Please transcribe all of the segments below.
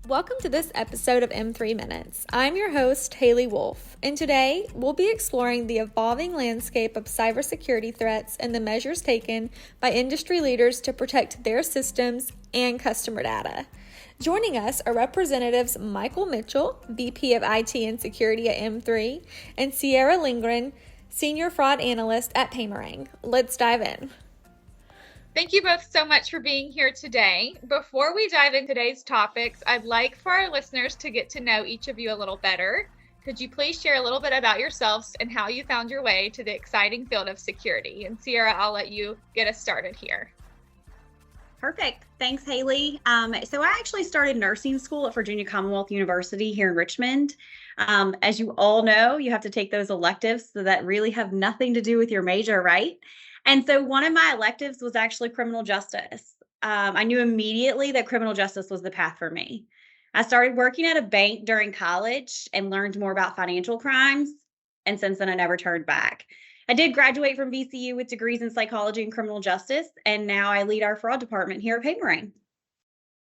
Welcome to this episode of M3 Minutes. I'm your host, Haley Wolf, and today we'll be exploring the evolving landscape of cybersecurity threats and the measures taken by industry leaders to protect their systems and customer data. Joining us are Representatives Michael Mitchell, VP of IT and Security at M3, and Sierra Lindgren, Senior Fraud Analyst at Paymerang. Let's dive in. Thank you both so much for being here today. Before we dive into today's topics, I'd like for our listeners to get to know each of you a little better. Could you please share a little bit about yourselves and how you found your way to the exciting field of security? And Sierra, I'll let you get us started here. Perfect. Thanks, Haley. So I actually started nursing school at Virginia Commonwealth University here in Richmond. As you all know, you have to take those electives that really have nothing to do with your major, right? And so one of my electives was actually criminal justice. I knew immediately that criminal justice was the path for me. I started working at a bank during college and learned more about financial crimes. And since then, I never turned back. I did graduate from VCU with degrees in psychology and criminal justice, and now I lead our fraud department here at Paymerang.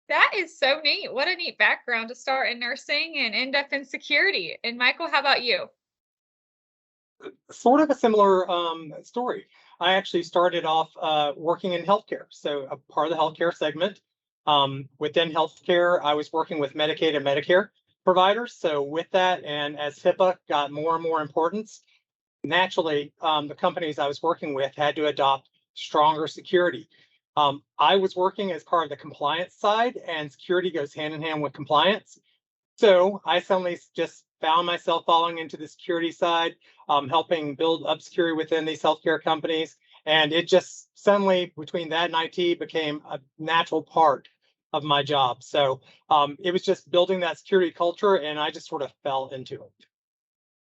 That is so neat. What a neat background to start in nursing and end up in security. And Michael, how about you? Sort of a similar story. I actually started off working in healthcare, so a part of the healthcare segment. Within healthcare, I was working with Medicaid and Medicare providers. So with that, and as HIPAA got more and more importance, naturally, the companies I was working with had to adopt stronger security. I was working as part of the compliance side, and security goes hand in hand with compliance. So I suddenly just found myself falling into the security side, helping build up security within these healthcare companies. And it just suddenly, between that and IT, became a natural part of my job. So it was just building that security culture, and I just sort of fell into it.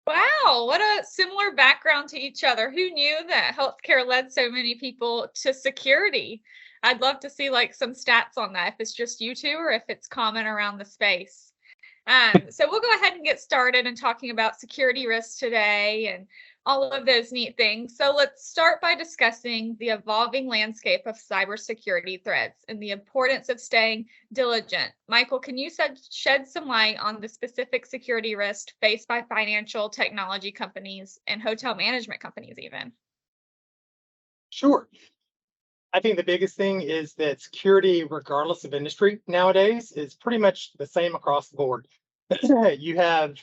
Wow, what a similar background to each other. Who knew that healthcare led so many people to security? I'd love to see like some stats on that, if it's just you two or if it's common around the space. So we'll go ahead and get started in talking about security risks today and all of those neat things. So let's start by discussing the evolving landscape of cybersecurity threats and the importance of staying diligent. Michael, can you shed some light on the specific security risks faced by financial technology companies and hotel management companies even? Sure. I think the biggest thing is that security, regardless of industry nowadays, is pretty much the same across the board. You have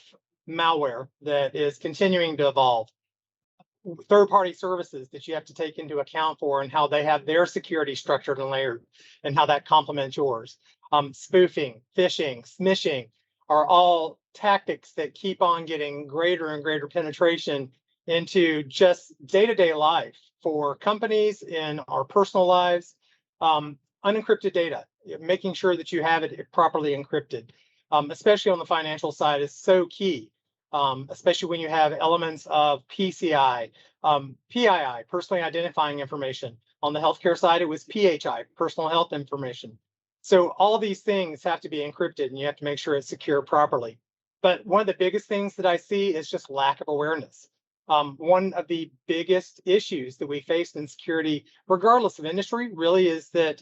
malware that is continuing to evolve, third-party services that you have to take into account for and how they have their security structured and layered and how that complements yours. Spoofing, phishing, smishing are all tactics that keep on getting greater and greater penetration into just day-to-day life for companies in our personal lives. Unencrypted data, making sure that you have it properly encrypted, especially on the financial side, is so key, especially when you have elements of PCI, PII, personally identifying information. On the healthcare side, it was PHI, personal health information. So all these things have to be encrypted, and you have to make sure it's secure properly. But one of the biggest things that I see is just lack of awareness. One of the biggest issues that we face in security, regardless of industry, really is that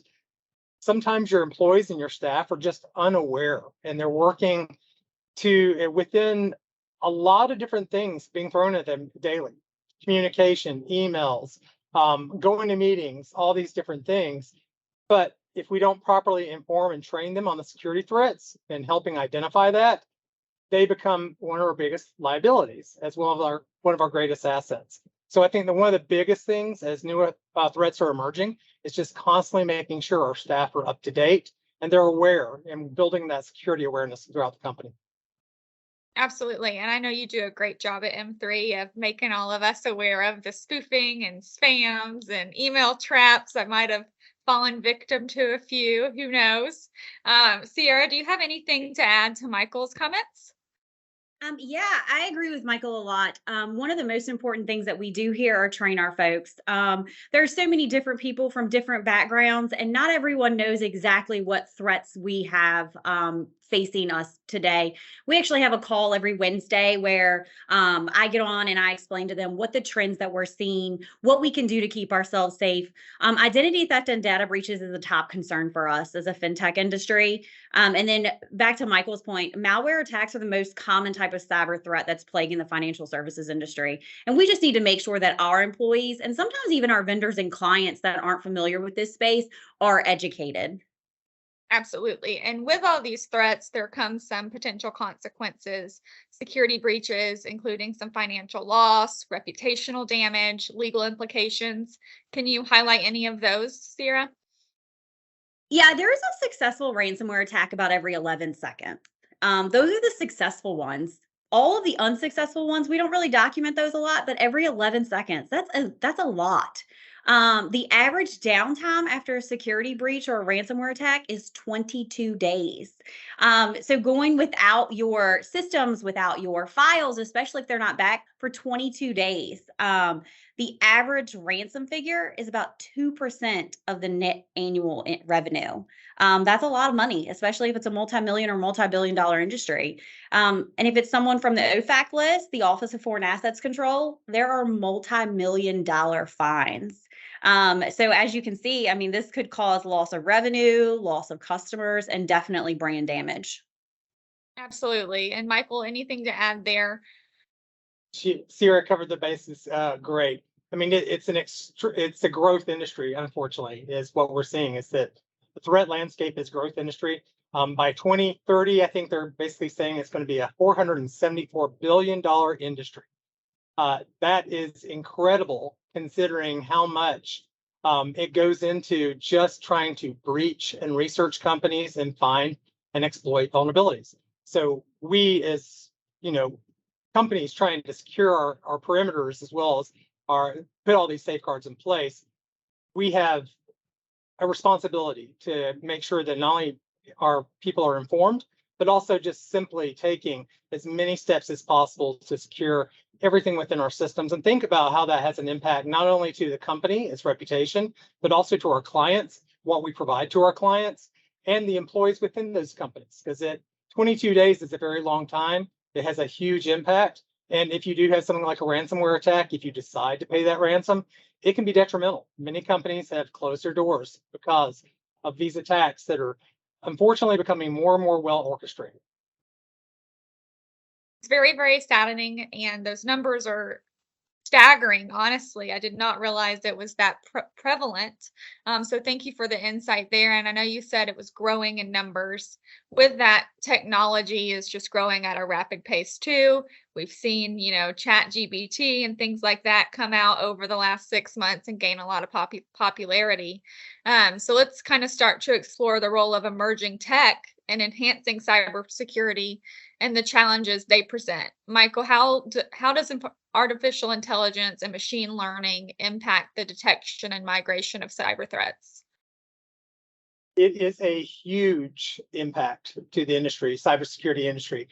sometimes your employees and your staff are just unaware, and they're working within a lot of different things being thrown at them daily. Communication, emails, going to meetings, all these different things. But if we don't properly inform and train them on the security threats and helping identify that, they become one of our biggest liabilities as well as one of our greatest assets. So I think that one of the biggest things as new threats are emerging is just constantly making sure our staff are up to date and they're aware and building that security awareness throughout the company. Absolutely. And I know you do a great job at M3 of making all of us aware of the spoofing and spams and email traps. I might have fallen victim to a few, who knows? Sierra, do you have anything to add to Michael's comments? Yeah, I agree with Michael a lot. One of the most important things that we do here are train our folks. There's so many different people from different backgrounds, and not everyone knows exactly what threats we have facing us today. We actually have a call every Wednesday where I get on and I explain to them what the trends that we're seeing, what we can do to keep ourselves safe. Identity theft and data breaches is a top concern for us as a fintech industry. And then back to Michael's point, malware attacks are the most common type of cyber threat that's plaguing the financial services industry. And we just need to make sure that our employees and sometimes even our vendors and clients that aren't familiar with this space are educated. Absolutely. And with all these threats, there comes some potential consequences, security breaches, including some financial loss, reputational damage, legal implications. Can you highlight any of those, Sierra? Yeah, there is a successful ransomware attack about every 11 seconds. Those are the successful ones. All of the unsuccessful ones, we don't really document those a lot, but every 11 seconds, that's a lot. The average downtime after a security breach or a ransomware attack is 22 days. So going without your systems, without your files, especially if they're not back for 22 days. The average ransom figure is about 2% of the net annual revenue. That's a lot of money, especially if it's a multi-million or multi-billion-dollar industry. And if it's someone from the OFAC list, the Office of Foreign Assets Control, there are multi-million-dollar fines. So as you can see, I mean, this could cause loss of revenue, loss of customers, and definitely brand damage. Absolutely. And Michael, anything to add there? Sierra covered the bases great. I mean, it's a growth industry, unfortunately, is what we're seeing is that the threat landscape is growth industry. By 2030, I think they're basically saying it's going to be a $474 billion industry. That is incredible considering how much it goes into just trying to breach and research companies and find and exploit vulnerabilities. So we as, companies trying to secure our perimeters as well as put all these safeguards in place, we have a responsibility to make sure that not only our people are informed, but also just simply taking as many steps as possible to secure everything within our systems and think about how that has an impact not only to the company, its reputation, but also to our clients, what we provide to our clients and the employees within those companies. Because 22 days is a very long time. It has a huge impact. And if you do have something like a ransomware attack, if you decide to pay that ransom, it can be detrimental. Many companies have closed their doors because of these attacks that are unfortunately becoming more and more well orchestrated. It's very, very saddening. And those numbers are staggering. Honestly, I did not realize it was that prevalent. So thank you for the insight there. And I know you said it was growing in numbers. With that, technology is just growing at a rapid pace too. We've seen, Chat GPT and things like that come out over the last 6 months and gain a lot of popularity. So let's kind of start to explore the role of emerging tech and enhancing cybersecurity and the challenges they present. Michael, how does artificial intelligence and machine learning impact the detection and migration of cyber threats? It is a huge impact to the industry, cybersecurity industry.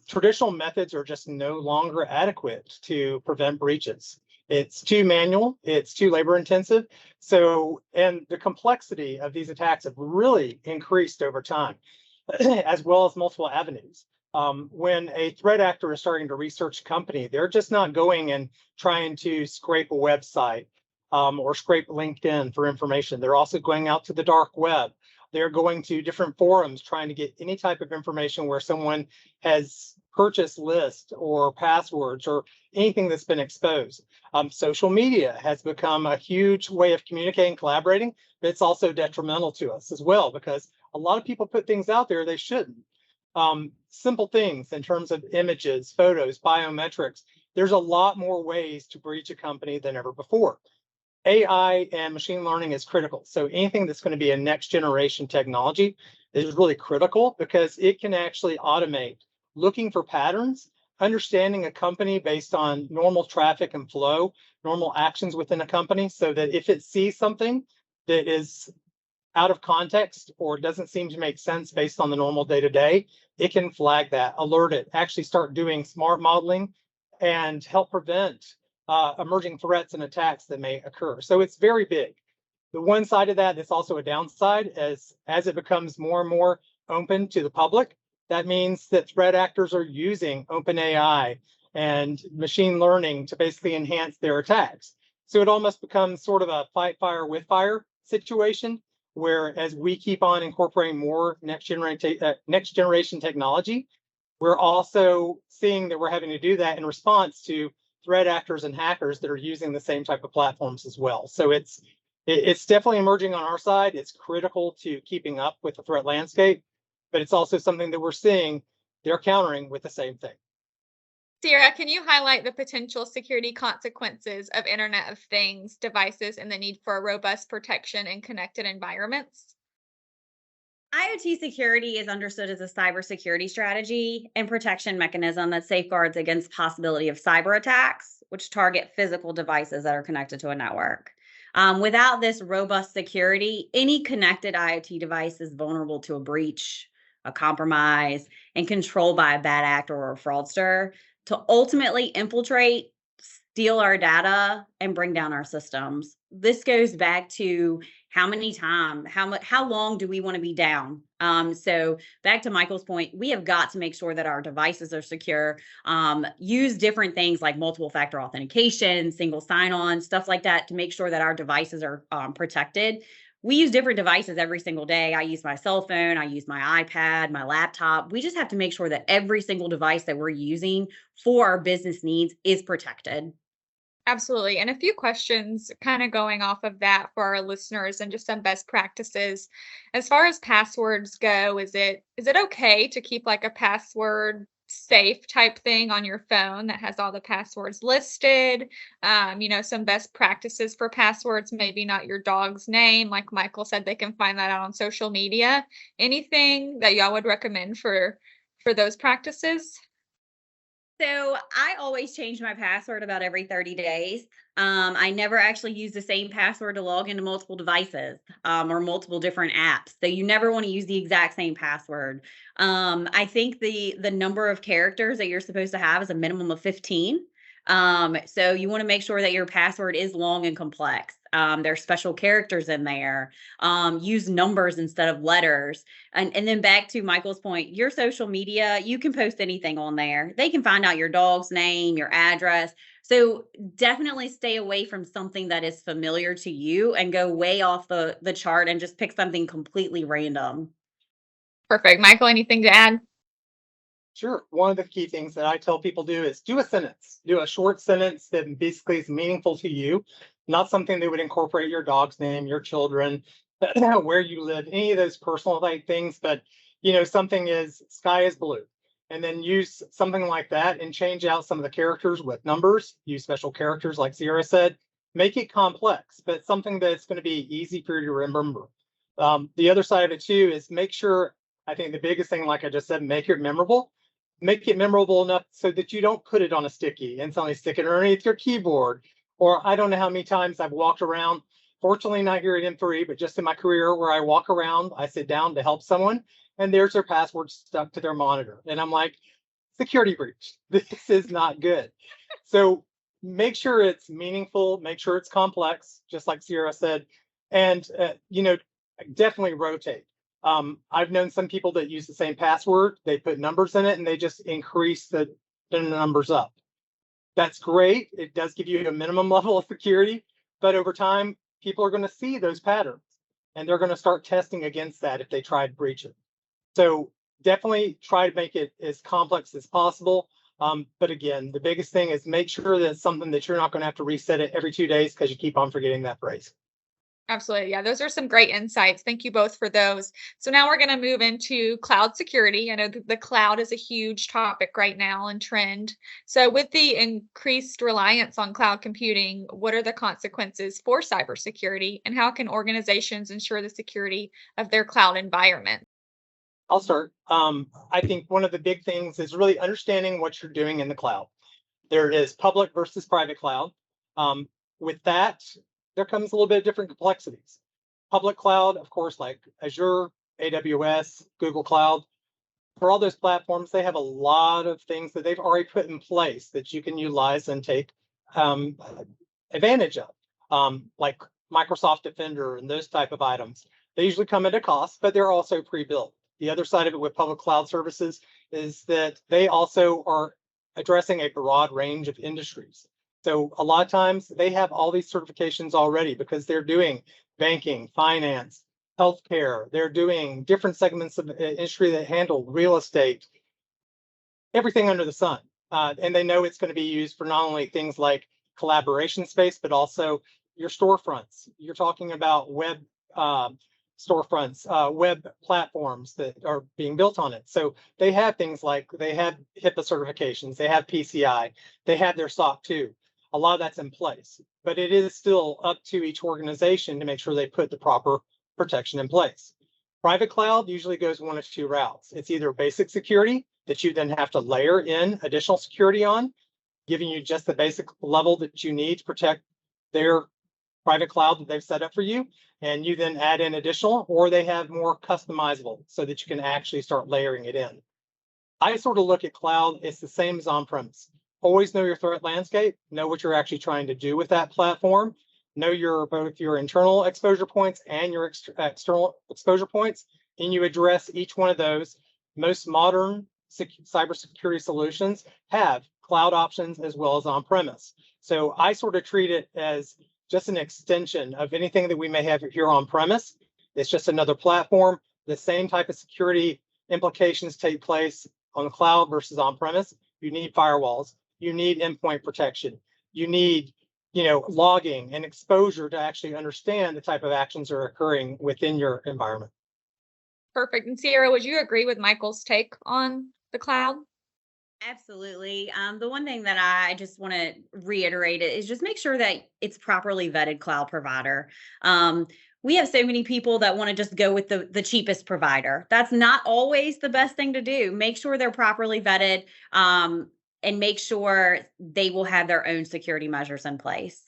Traditional methods are just no longer adequate to prevent breaches. It's too manual, it's too labor intensive. So, and the complexity of these attacks have really increased over time, as well as multiple avenues. When a threat actor is starting to research a company, they're just not going and trying to scrape a website or scrape LinkedIn for information. They're also going out to the dark web. They're going to different forums trying to get any type of information where someone has purchased lists or passwords or anything that's been exposed. Social media has become a huge way of communicating, collaborating, but it's also detrimental to us as well because a lot of people put things out there they shouldn't. Simple things in terms of images, photos, biometrics. There's a lot more ways to breach a company than ever before. AI and machine learning is critical. So anything that's going to be a next generation technology is really critical because it can actually automate looking for patterns, understanding a company based on normal traffic and flow, normal actions within a company, so that if it sees something that is out of context or doesn't seem to make sense based on the normal day-to-day, it can flag that, alert it, actually start doing smart modeling and help prevent emerging threats and attacks that may occur. So it's very big. The one side of that is also a downside as it becomes more and more open to the public, that means that threat actors are using OpenAI and machine learning to basically enhance their attacks. So it almost becomes sort of a fight fire with fire situation, where as we keep on incorporating more next generation technology, we're also seeing that we're having to do that in response to threat actors and hackers that are using the same type of platforms as well. So it's definitely emerging on our side. It's critical to keeping up with the threat landscape, but it's also something that we're seeing they're countering with the same thing. Sierra, can you highlight the potential security consequences of Internet of Things devices and the need for a robust protection in connected environments? IoT security is understood as a cybersecurity strategy and protection mechanism that safeguards against possibility of cyber attacks, which target physical devices that are connected to a network. Without this robust security, any connected IoT device is vulnerable to a breach, a compromise, and controlled by a bad actor or a fraudster to ultimately infiltrate, steal our data, and bring down our systems. This goes back to how long do we want to be down? So back to Michael's point, we have got to make sure that our devices are secure. Use different things like multiple factor authentication, single sign-on, stuff like that to make sure that our devices are protected. We use different devices every single day. I use my cell phone, I use my iPad, my laptop. We just have to make sure that every single device that we're using for our business needs is protected. Absolutely. And a few questions kind of going off of that for our listeners and just some best practices. As far as passwords go, is it okay to keep like a password safe type thing on your phone that has all the passwords listed? Some best practices for passwords, maybe not your dog's name. Like Michael said, they can find that out on social media. Anything that y'all would recommend for those practices? So I always change my password about every 30 days. I never actually use the same password to log into multiple devices or multiple different apps. So you never want to use the exact same password. I think the number of characters that you're supposed to have is a minimum of 15. So you want to make sure that your password is long and complex. There's special characters in there. Use numbers instead of letters. And then back to Michael's point, your social media, you can post anything on there. They can find out your dog's name, your address. So definitely stay away from something that is familiar to you and go way off the chart and just pick something completely random. Perfect. Michael, anything to add? Sure. One of the key things that I tell people is do a sentence, do a short sentence that basically is meaningful to you, not something that would incorporate your dog's name, your children, where you live, any of those personal type things. But, something is sky is blue. And then use something like that and change out some of the characters with numbers, use special characters like Sierra said, make it complex, but something that's going to be easy for you to remember. The other side of it too is make sure, I think the biggest thing, like I just said, make it memorable. Make it memorable enough so that you don't put it on a sticky and suddenly stick it underneath your keyboard. Or I don't know how many times I've walked around, fortunately not here at M3, but just in my career where I walk around, I sit down to help someone and there's their password stuck to their monitor. And I'm like, security breach. This is not good. So make sure it's meaningful, make sure it's complex, just like Sierra said, and, definitely rotate. I've known some people that use the same password, they put numbers in it and they just increase the numbers up. That's great. It does give you a minimum level of security, but over time, people are going to see those patterns and they're going to start testing against that if they try to breach it. So definitely try to make it as complex as possible. But again, the biggest thing is make sure that it's something that you're not going to have to reset it every 2 days because you keep on forgetting that phrase. Absolutely. Yeah, those are some great insights. Thank you both for those. So now we're going to move into cloud security. I know the cloud is a huge topic right now and trend. So with the increased reliance on cloud computing, what are the consequences for cybersecurity and how can organizations ensure the security of their cloud environment? I'll start. I think one of the big things is really understanding what you're doing in the cloud. There is public versus private cloud. With that, there comes a little bit of different complexities. Public cloud, of course, like Azure, AWS, Google Cloud, for all those platforms, they have a lot of things that they've already put in place that you can utilize and take advantage of, like Microsoft Defender and those type of items. They usually come at a cost, but they're also pre-built. the other side of it with public cloud services is that they also are addressing a broad range of industries. So a lot of times they have all these certifications already because they're doing banking, finance, healthcare. They're doing different segments of industry that handle real estate, everything under the sun. And they know it's going to be used for not only things like collaboration space, but also your storefronts. You're talking about web storefronts, web platforms that are being built on it. So they have things like they have HIPAA certifications, they have PCI, they have their SOC 2. A lot of that's in place, but it is still up to each organization to make sure they put the proper protection in place. Private cloud usually goes one of two routes. It's either basic security that you then have to layer in additional security on, giving you just the basic level that you need to protect their private cloud that they've set up for you, and you then add in additional, or they have more customizable so that you can actually start layering it in. I sort of look at cloud, it's the same as on-premise. Always know your threat landscape, know what you're actually trying to do with that platform, know both your internal exposure points and your external exposure points, and you address each one of those. Most modern cybersecurity solutions have cloud options as well as on-premise. So I sort of treat it as just an extension of anything that we may have here on-premise. It's just another platform. The same type of security implications take place on the cloud versus on-premise. You need firewalls. You need endpoint protection. You need, logging and exposure to actually understand the type of actions that are occurring within your environment. Perfect. And Sierra, would you agree with Michael's take on the cloud? Absolutely. The one thing that I just want to reiterate is just make sure that it's properly vetted cloud provider. We have so many people that want to just go with the cheapest provider. That's not always the best thing to do. Make sure they're properly vetted, and make sure they will have their own security measures in place.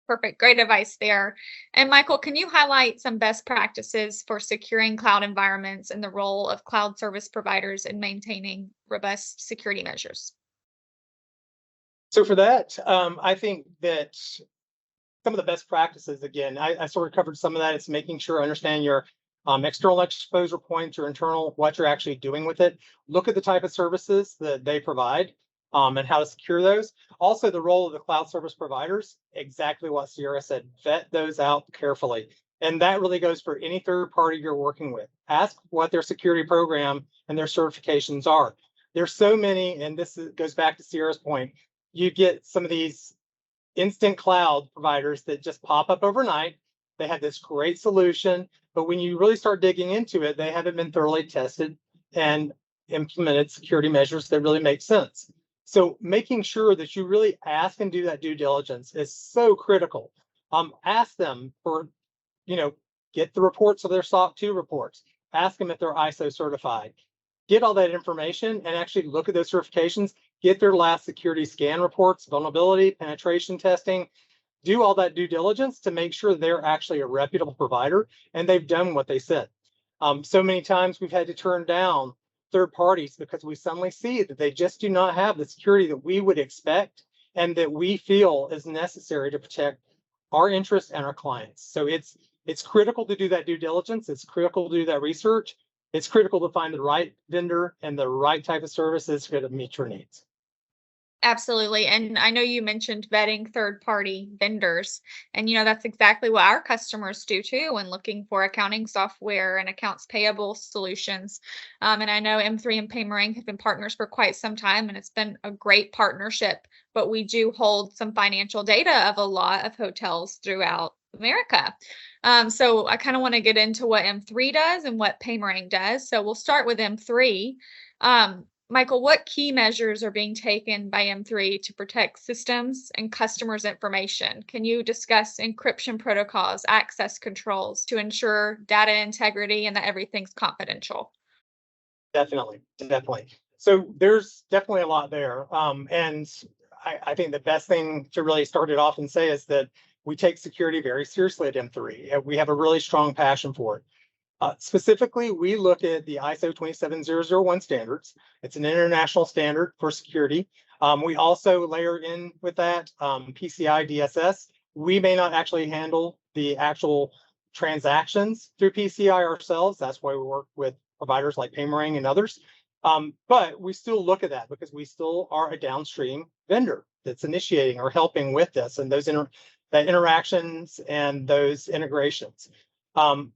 Perfect. Great advice there. And Michael, can you highlight some best practices for securing cloud environments and the role of cloud service providers in maintaining robust security measures? So for that, I think that some of the best practices, again, I sort of covered some of that. It's making sure understand your external exposure points, your internal, what you're actually doing with it. Look at the type of services that they provide. And how to secure those. Also, the role of the cloud service providers, exactly what Sierra said, vet those out carefully. And that really goes for any third party you're working with. Ask what their security program and their certifications are. There's so many, and goes back to Sierra's point, you get some of these instant cloud providers that just pop up overnight. They have this great solution, but when you really start digging into it, they haven't been thoroughly tested and implemented security measures that really make sense. So making sure that you really ask and do that due diligence is so critical. Ask them for, get the reports of their SOC 2 reports. Ask them if they're ISO certified. Get all that information and actually look at those certifications. Get their last security scan reports, vulnerability, penetration testing. Do all that due diligence to make sure they're actually a reputable provider and they've done what they said. So many times we've had to turn down third parties because we suddenly see that they just do not have the security that we would expect and that we feel is necessary to protect our interests and our clients. So it's critical to do that due diligence. It's critical to do that research. It's critical to find the right vendor and the right type of services to meet your needs. Absolutely. And I know you mentioned vetting third-party vendors, and that's exactly what our customers do too when looking for accounting software and accounts payable solutions. And I know M3 and Paymerang have been partners for quite some time, and it's been a great partnership. But we do hold some financial data of a lot of hotels throughout America. So I kind of want to get into what M3 does and what Paymerang does. So we'll start with M3. Michael, what key measures are being taken by M3 to protect systems and customers' information? Can you discuss encryption protocols, access controls to ensure data integrity and that everything's confidential? Definitely. So there's definitely a lot there. And I think the best thing to really start it off and say is that we take security very seriously at M3. We have a really strong passion for it. Specifically, we look at the ISO 27001 standards. It's an international standard for security. We also layer in with that PCI DSS. We may not actually handle the actual transactions through PCI ourselves. That's why we work with providers like Paymerang and others. But we still look at that because we still are a downstream vendor that's initiating or helping with this and those interactions and those integrations.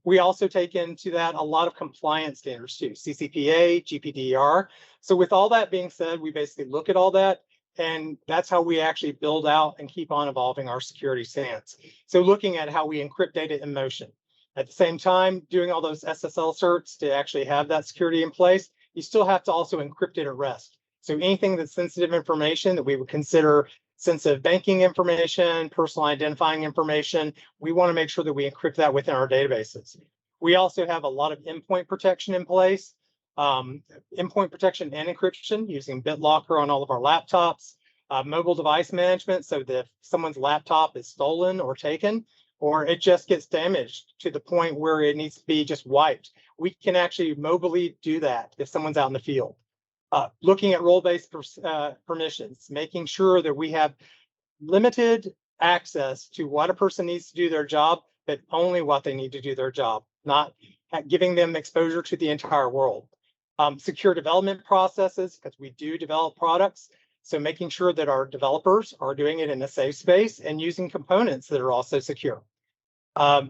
We also take into that a lot of compliance standards too, CCPA, GPDR. So with all that being said, we basically look at all that, and that's how we actually build out and keep on evolving our security stance. So looking at how we encrypt data in motion. At the same time, doing all those SSL certs to actually have that security in place, you still have to also encrypt it at rest. So anything that's sensitive information that we would consider sensitive banking information, personal identifying information, we want to make sure that we encrypt that within our databases. We also have a lot of endpoint protection in place, endpoint protection and encryption using BitLocker on all of our laptops, mobile device management, so that if someone's laptop is stolen or taken, or it just gets damaged to the point where it needs to be just wiped, we can actually mobily do that if someone's out in the field. Looking at role-based permissions, making sure that we have limited access to what a person needs to do their job, but only what they need to do their job, not giving them exposure to the entire world. Secure development processes, because we do develop products. So making sure that our developers are doing it in a safe space and using components that are also secure.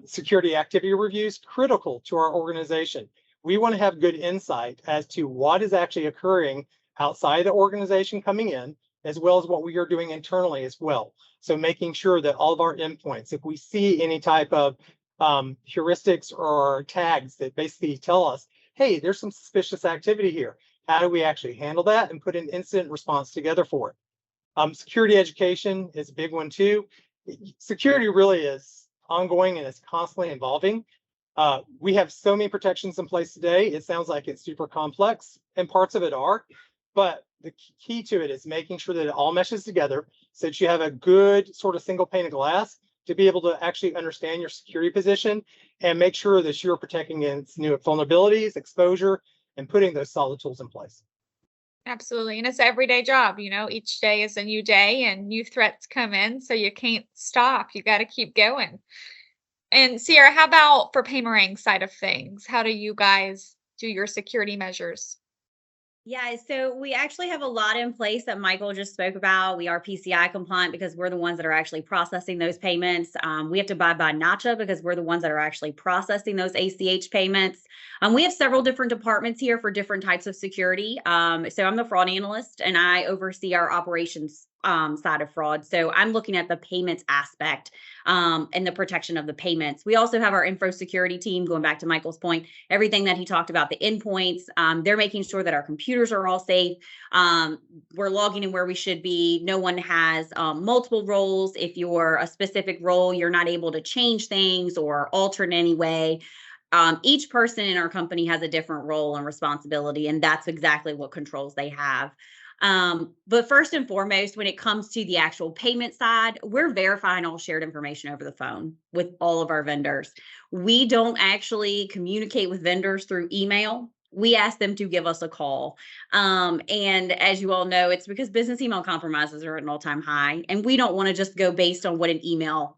Security activity reviews, critical to our organization. We want to have good insight as to what is actually occurring outside the organization coming in, as well as what we are doing internally as well. So making sure that all of our endpoints, if we see any type of heuristics or tags that basically tell us, hey, there's some suspicious activity here. How do we actually handle that and put an incident response together for it? Security education is a big one too. Security really is ongoing and it's constantly evolving. We have so many protections in place today. It sounds like it's super complex, and parts of it are, but the key to it is making sure that it all meshes together so that you have a good sort of single pane of glass to be able to actually understand your security position and make sure that you're protecting against new vulnerabilities, exposure, and putting those solid tools in place. Absolutely. And it's an everyday job. Each day is a new day and new threats come in. So you can't stop. You got to keep going. And Sierra, how about for Paymerang side of things? How do you guys do your security measures? Yeah, so we actually have a lot in place that Michael just spoke about. We are PCI compliant because we're the ones that are actually processing those payments. We have to abide by NACHA because we're the ones that are actually processing those ACH payments. We have several different departments here for different types of security. So I'm the fraud analyst and I oversee our operations side of fraud. So I'm looking at the payments aspect and the protection of the payments. We also have our info security team, going back to Michael's point, everything that he talked about, the endpoints, they're making sure that our computers are all safe. We're logging in where we should be. No one has multiple roles. If you're a specific role, you're not able to change things or alter in any way. Each person in our company has a different role and responsibility, and that's exactly what controls they have. But first and foremost, when it comes to the actual payment side, we're verifying all shared information over the phone with all of our vendors. We don't actually communicate with vendors through email. We ask them to give us a call. And as you all know, it's because business email compromises are at an all-time high, and we don't want to just go based on what an email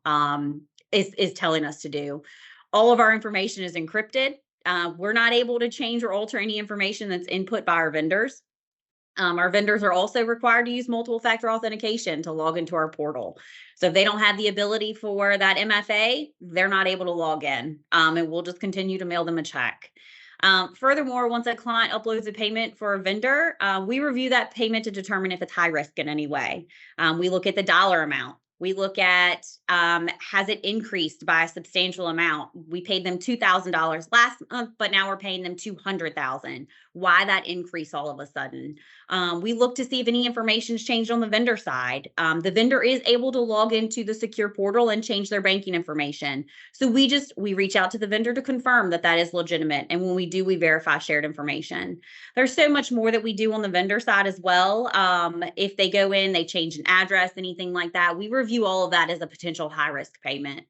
is telling us to do. All of our information is encrypted. We're not able to change or alter any information that's input by our vendors. Our vendors are also required to use multiple factor authentication to log into our portal. So if they don't have the ability for that MFA, they're not able to log in, and we'll just continue to mail them a check. Furthermore, once a client uploads a payment for a vendor, we review that payment to determine if it's high risk in any way. We look at the dollar amount. We look at, has it increased by a substantial amount? We paid them $2,000 last month, but now we're paying them $200,000. Why that increase all of a sudden? We look to see if any information's changed on the vendor side. The vendor is able to log into the secure portal and change their banking information. So we reach out to the vendor to confirm that that is legitimate. And when we do, we verify shared information. There's so much more that we do on the vendor side as well. If they go in, they change an address, anything like that, we review all of that as a potential high risk payment.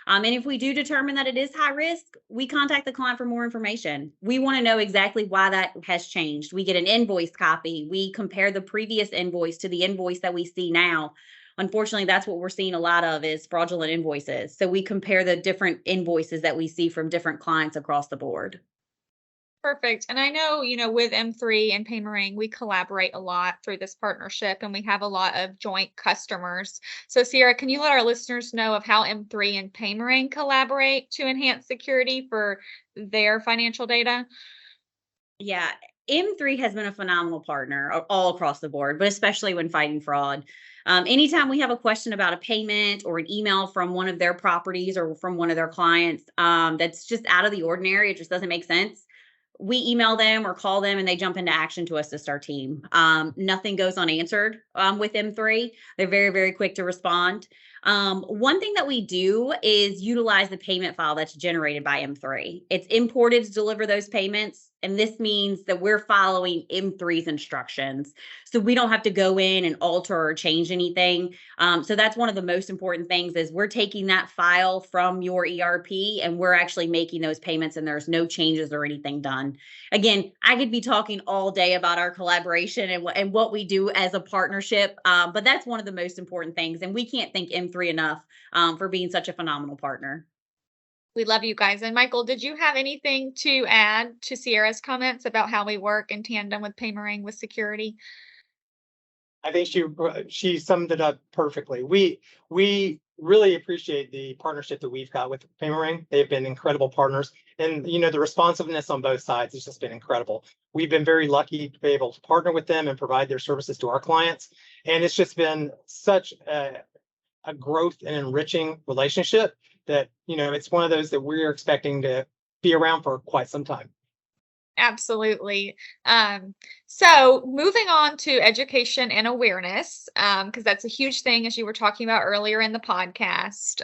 And if we do determine that it is high risk, we contact the client for more information. We want to know exactly why that has changed. We get an invoice copy. We compare the previous invoice to the invoice that we see now. Unfortunately, that's what we're seeing a lot of is fraudulent invoices. So we compare the different invoices that we see from different clients across the board. Perfect. And I know, with M3 and Paymerang, we collaborate a lot through this partnership and we have a lot of joint customers. So, Sierra, can you let our listeners know of how M3 and Paymerang collaborate to enhance security for their financial data? Yeah, M3 has been a phenomenal partner all across the board, but especially when fighting fraud. Anytime we have a question about a payment or an email from one of their properties or from one of their clients, that's just out of the ordinary, it just doesn't make sense. We email them or call them and they jump into action to assist our team. Nothing goes unanswered with M3. They're very, very quick to respond. One thing that we do is utilize the payment file that's generated by M3. It's imported to deliver those payments. And this means that we're following M3's instructions. So we don't have to go in and alter or change anything. So that's one of the most important things is we're taking that file from your ERP and we're actually making those payments and there's no changes or anything done. Again, I could be talking all day about our collaboration and what we do as a partnership, but that's one of the most important things. And we can't thank M3 enough for being such a phenomenal partner. We love you guys. And Michael, did you have anything to add to Sierra's comments about how we work in tandem with Paymerang with security? I think she summed it up perfectly. We really appreciate the partnership that we've got with Paymerang. They've been incredible partners, and the responsiveness on both sides has just been incredible. We've been very lucky to be able to partner with them and provide their services to our clients, and it's just been such a growth and enriching relationship that it's one of those that we're expecting to be around for quite some time. Absolutely. So moving on to education and awareness, because that's a huge thing, as you were talking about earlier in the podcast.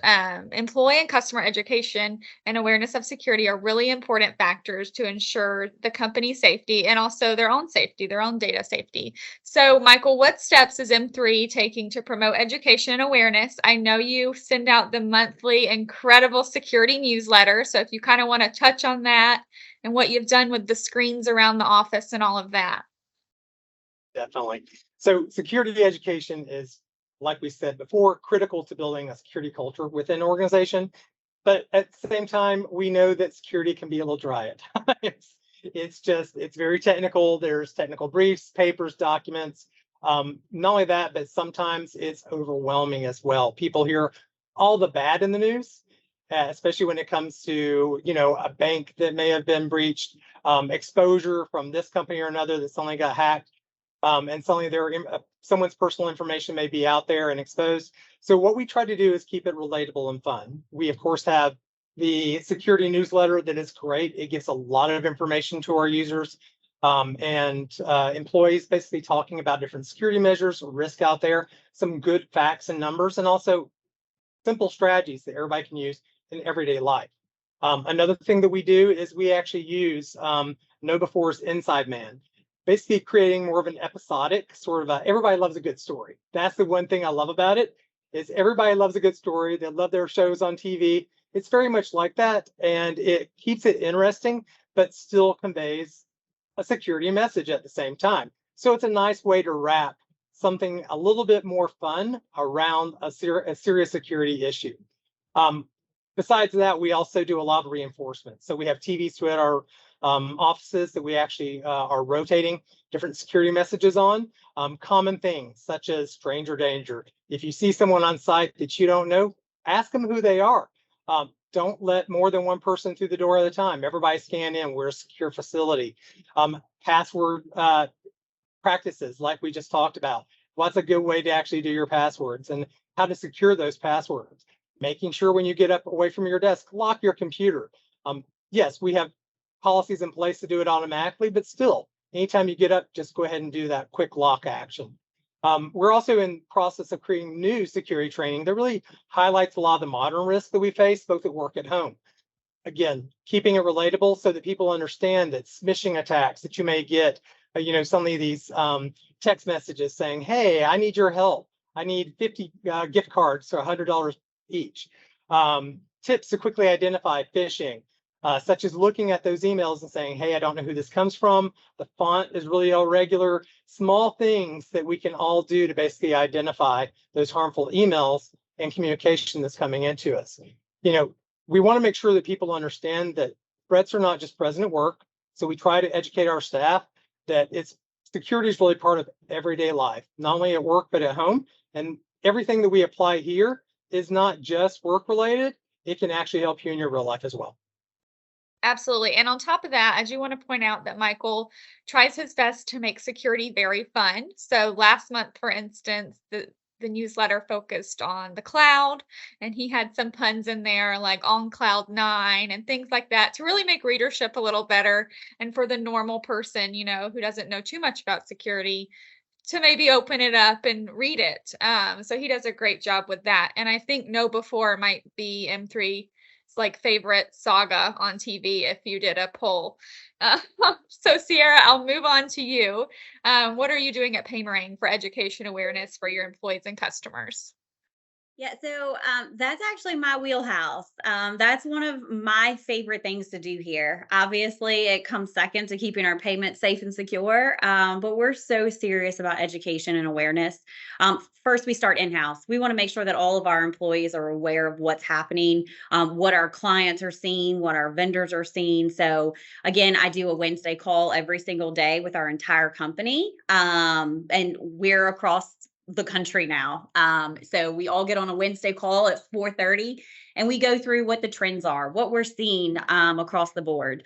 Employee and customer education and awareness of security are really important factors to ensure the company's safety and also their own safety, their own data safety. So, Michael, what steps is M3 taking to promote education and awareness? I know you send out the monthly incredible security newsletter. So if you kind of want to touch on that and what you've done with the screens around the office and all of that. Definitely. So security education is, like we said before, critical to building a security culture within an organization. But at the same time, we know that security can be a little dry at times. It's very technical. There's technical briefs, papers, documents. Not only that, but sometimes it's overwhelming as well. People hear all the bad in the news, especially when it comes to a bank that may have been breached, exposure from this company or another that suddenly got hacked, and suddenly someone's personal information may be out there and exposed. So what we try to do is keep it relatable and fun. We of course have the security newsletter that is great. It gives a lot of information to our users and employees, basically talking about different security measures, risk out there, some good facts and numbers, and also simple strategies that everybody can use in everyday life. Another thing that we do is we actually use KnowBe4's Inside Man, basically creating more of an episodic sort of everybody loves a good story. That's the one thing I love about it, is everybody loves a good story. They love their shows on TV. It's very much like that, and it keeps it interesting, but still conveys a security message at the same time. So it's a nice way to wrap something a little bit more fun around a serious security issue. Besides that, we also do a lot of reinforcement. So we have TVs throughout our offices that we actually are rotating different security messages on. Common things such as stranger danger. If you see someone on site that you don't know, ask them who they are. Don't let more than one person through the door at a time. Everybody scan in. We're a secure facility. Password practices, like we just talked about. What's a good way to actually do your passwords and how to secure those passwords? Making sure when you get up away from your desk, lock your computer. Yes, we have policies in place to do it automatically, but still, anytime you get up, just go ahead and do that quick lock action. We're also in process of creating new security training that really highlights a lot of the modern risks that we face, both at work and home. Again, keeping it relatable so that people understand that smishing attacks that you may get, suddenly these text messages saying, hey, I need your help. I need 50 gift cards for $100 each. Tips to quickly identify phishing, such as looking at those emails and saying, hey, I don't know who this comes from. The font is really irregular. Small things that we can all do to basically identify those harmful emails and communication that's coming into us. We want to make sure that people understand that threats are not just present at work. So we try to educate our staff that security is really part of everyday life, not only at work, but at home. And everything that we apply here is not just work related. It can actually help you in your real life as well. Absolutely. And on top of that, I do want to point out that Michael tries his best to make security very fun. So last month, for instance, the newsletter focused on the cloud, and he had some puns in there like on cloud nine and things like that to really make readership a little better. And for the normal person, who doesn't know too much about security, to maybe open it up and read it. So he does a great job with that. And I think Know Before might be M3's like favorite saga on TV if you did a poll. Uh, so Sierra, I'll move on to you. What are you doing at Paymerang for education awareness for your employees and customers? Yeah, so that's actually my wheelhouse. That's one of my favorite things to do here. Obviously, it comes second to keeping our payments safe and secure, but we're so serious about education and awareness. First, we start in-house. We want to make sure that all of our employees are aware of what's happening, what our clients are seeing, what our vendors are seeing. So again, I do a Wednesday call every single day with our entire company, and we're across the country now. So we all get on a Wednesday call at 4:30 and we go through what the trends are, what we're seeing across the board.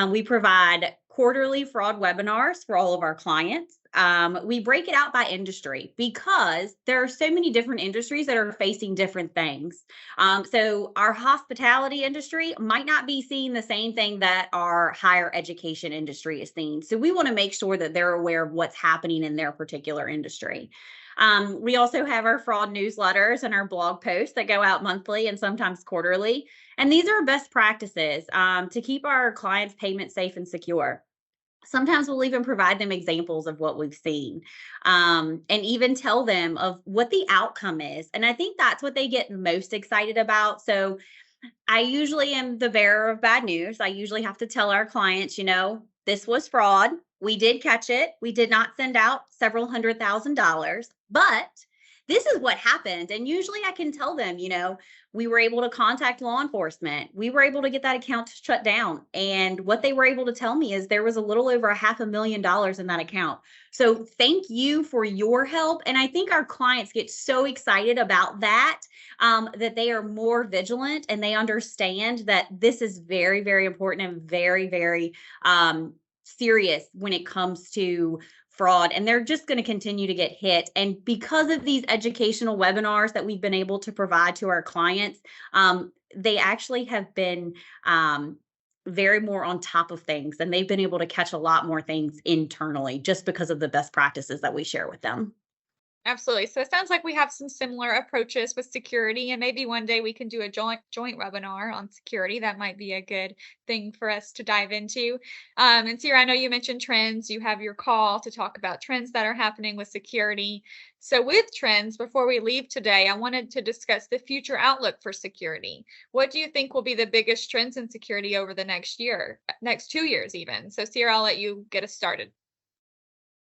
We provide quarterly fraud webinars for all of our clients. We break it out by industry because there are so many different industries that are facing different things. So our hospitality industry might not be seeing the same thing that our higher education industry is seeing. So we want to make sure that they're aware of what's happening in their particular industry. We also have our fraud newsletters and our blog posts that go out monthly and sometimes quarterly. And these are best practices to keep our clients' payments safe and secure. Sometimes we'll even provide them examples of what we've seen, and even tell them of what the outcome is. And I think that's what they get most excited about. So I usually am the bearer of bad news. I usually have to tell our clients, this was fraud. We did catch it. We did not send out several $100,000, but this is what happened. And usually I can tell them, we were able to contact law enforcement. We were able to get that account shut down. And what they were able to tell me is there was a little over $500,000 in that account. So thank you for your help. And I think our clients get so excited about that, that they are more vigilant and they understand that this is very, very important and very, very serious when it comes to fraud, and they're just going to continue to get hit. And because of these educational webinars that we've been able to provide to our clients, they actually have been very more on top of things, and they've been able to catch a lot more things internally just because of the best practices that we share with them. Absolutely. So it sounds like we have some similar approaches with security, and maybe one day we can do a joint webinar on security. That might be a good thing for us to dive into. And Sierra, I know you mentioned trends. You have your call to talk about trends that are happening with security. So with trends, before we leave today, I wanted to discuss the future outlook for security. What do you think will be the biggest trends in security over the next 2 years even? So Sierra, I'll let you get us started.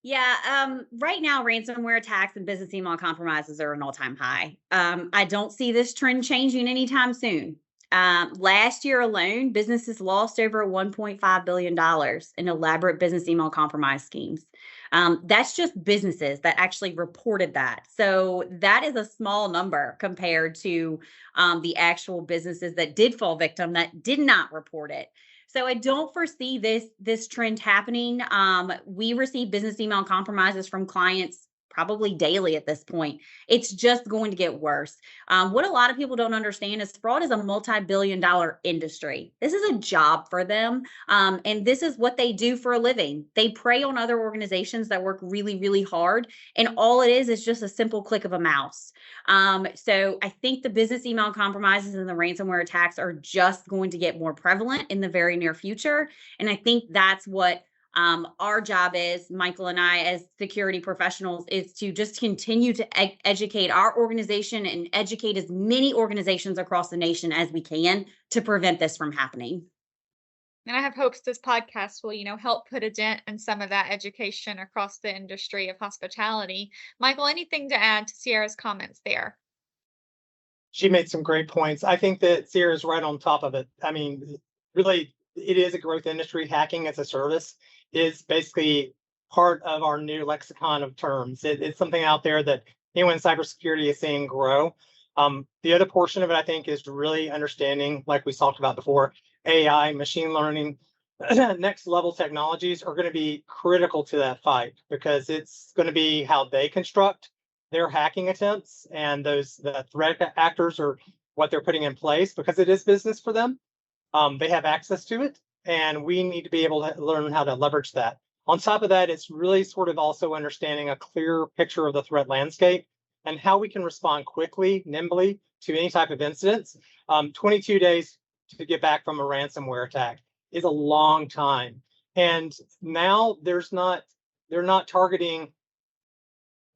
Yeah, right now, ransomware attacks and business email compromises are an all-time high. I don't see this trend changing anytime soon. Last year alone, businesses lost over $1.5 billion in elaborate business email compromise schemes. That's just businesses that actually reported that. So that is a small number compared to the actual businesses that did fall victim that did not report it. So I don't foresee this trend happening. We receive business email compromises from clients probably daily at this point. It's just going to get worse. What a lot of people don't understand is fraud is a multi-billion-dollar industry. This is a job for them, and this is what they do for a living. They prey on other organizations that work really, really hard, and all it is just a simple click of a mouse. So I think the business email compromises and the ransomware attacks are just going to get more prevalent in the very near future, and I think that's what our job is, Michael and I, as security professionals, is to just continue to educate our organization and educate as many organizations across the nation as we can to prevent this from happening. And I have hopes this podcast will, help put a dent in some of that education across the industry of hospitality. Michael, anything to add to Sierra's comments there? She made some great points. I think that Sierra's right on top of it. I mean, really, it is a growth industry. Hacking as a service is basically part of our new lexicon of terms. It's something out there that anyone in cybersecurity is seeing grow. The other portion of it, I think, is really understanding, like we talked about before, AI, machine learning, next level technologies are going to be critical to that fight, because it's going to be how they construct their hacking attempts, and the threat actors are what they're putting in place, because it is business for them. They have access to it, and we need to be able to learn how to leverage that. On top of that, it's really sort of also understanding a clear picture of the threat landscape and how we can respond quickly, nimbly to any type of incidents. 22 days to get back from a ransomware attack is a long time. And now they're not targeting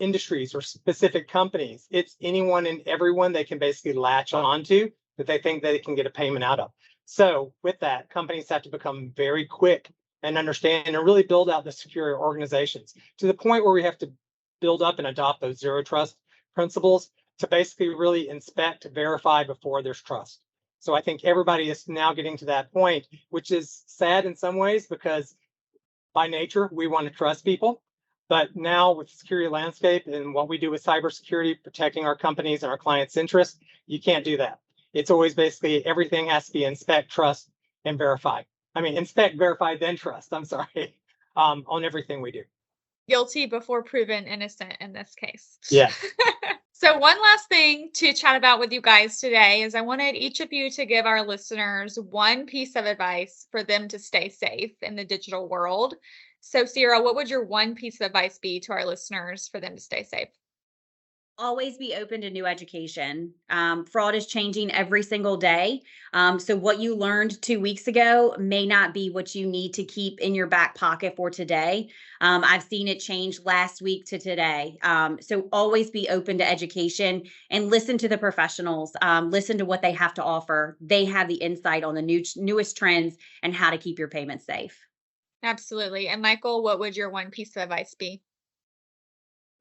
industries or specific companies. It's anyone and everyone they can basically latch onto that they think they can get a payment out of. So with that, companies have to become very quick and understand and really build out the secure organizations to the point where we have to build up and adopt those zero trust principles to basically really inspect, verify before there's trust. So I think everybody is now getting to that point, which is sad in some ways, because by nature, we want to trust people. But now with the security landscape and what we do with cybersecurity, protecting our companies and our clients' interests, you can't do that. It's always basically everything has to be inspect, trust, and verify. I mean, inspect, verify, then trust. I'm sorry, on everything we do. Guilty before proven innocent in this case. Yeah. So one last thing to chat about with you guys today is I wanted each of you to give our listeners one piece of advice for them to stay safe in the digital world. So Sierra, what would your one piece of advice be to our listeners for them to stay safe? Always be open to new education. Fraud is changing every single day. So what you learned 2 weeks ago may not be what you need to keep in your back pocket for today. I've seen it change last week to today. So always be open to education and listen to the professionals. Listen to what they have to offer. They have the insight on the newest trends and how to keep your payments safe. Absolutely. And Michael, what would your one piece of advice be?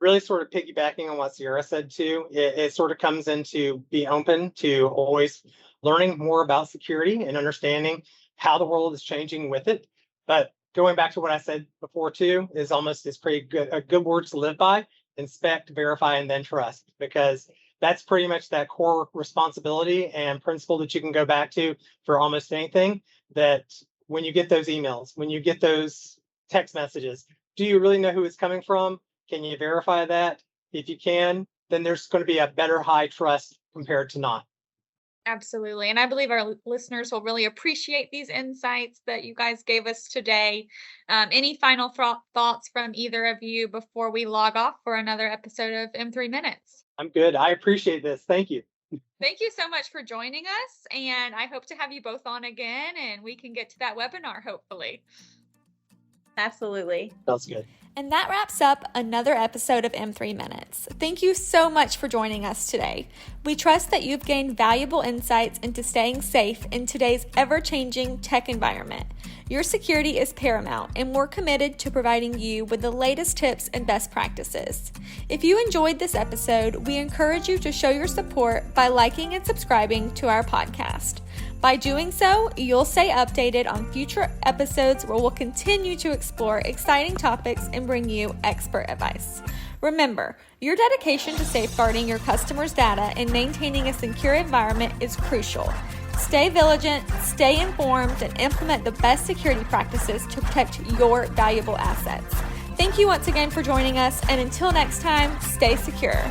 Really sort of piggybacking on what Sierra said too, it sort of comes into be open to always learning more about security and understanding how the world is changing with it. But going back to what I said before too, is pretty good, a good word to live by: inspect, verify, and then trust, because that's pretty much that core responsibility and principle that you can go back to for almost anything. That when you get those emails, when you get those text messages, do you really know who it's coming from? Can you verify that? If you can, then there's going to be a better high trust compared to not. Absolutely. And I believe our listeners will really appreciate these insights that you guys gave us today. Any final thoughts from either of you before we log off for another episode of M3 Minutes? I'm good. I appreciate this. Thank you. Thank you so much for joining us. And I hope to have you both on again, and we can get to that webinar, hopefully. Absolutely. That's good. And that wraps up another episode of M3 Minutes. Thank you so much for joining us today. We trust that you've gained valuable insights into staying safe in today's ever-changing tech environment. Your security is paramount, and we're committed to providing you with the latest tips and best practices. If you enjoyed this episode, we encourage you to show your support by liking and subscribing to our podcast. By doing so, you'll stay updated on future episodes where we'll continue to explore exciting topics and bring you expert advice. Remember, your dedication to safeguarding your customers' data and maintaining a secure environment is crucial. Stay vigilant, stay informed, and implement the best security practices to protect your valuable assets. Thank you once again for joining us, and until next time, stay secure.